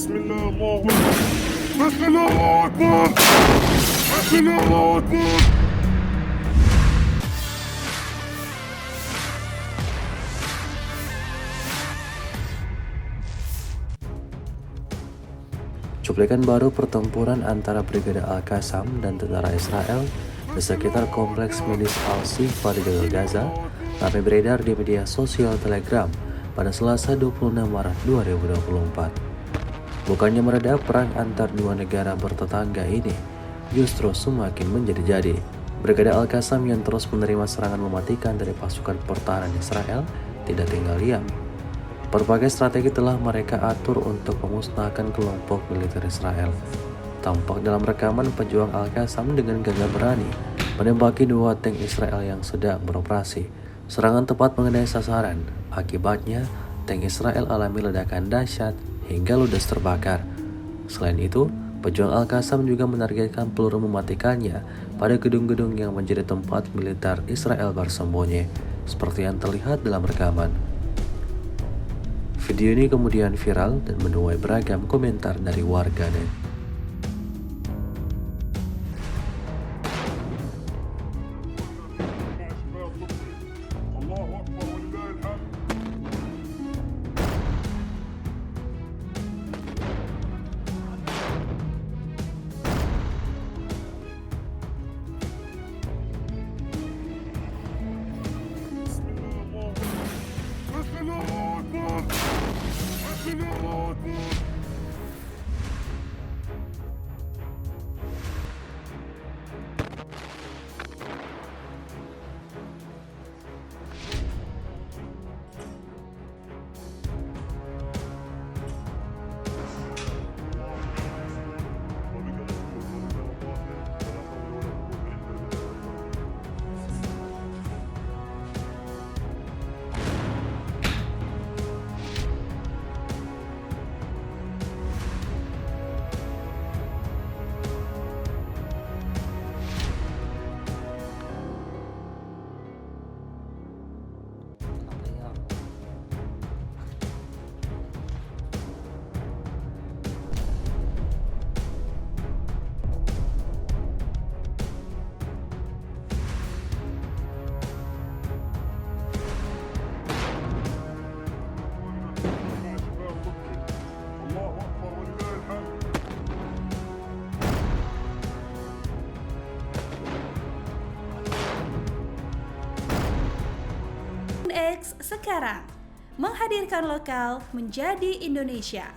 بسم الله الله أكبر. بسم الله الله أكبر. بسم الله الله أكبر. Cuplikan baru pertempuran antara Brigade Al-Qassam dan tentara Israel di sekitar kompleks medis Al-Shifa di jalur Gaza ramai beredar di media sosial Telegram pada Selasa 26 Maret 2024. Bukannya mereda, perang antar dua negara bertetangga ini justru semakin menjadi-jadi. Brigade Al-Qassam yang terus menerima serangan mematikan dari pasukan pertahanan Israel tidak tinggal diam. Berbagai strategi telah mereka atur untuk memusnahkan kelompok militer Israel. Tampak dalam rekaman pejuang Al-Qassam dengan gagah berani menembaki dua tank Israel yang sedang beroperasi. Serangan tepat mengenai sasaran. Akibatnya, tank Israel alami ledakan dahsyat hingga ludes terbakar. Selain itu, pejuang Al-Qassam juga menargetkan peluru mematikannya pada gedung-gedung yang menjadi tempat militer Israel bersembunyi, seperti yang terlihat dalam rekaman. Video ini kemudian viral dan menuai beragam komentar dari warganet. الله أكبر ولله الحمد. بسم الله الله أكبر. بسم الله الله أكبر. بسم الله الله أكبر. الله أكبر ولله الحمد. X sekarang menghadirkan lokal menjadi Indonesia.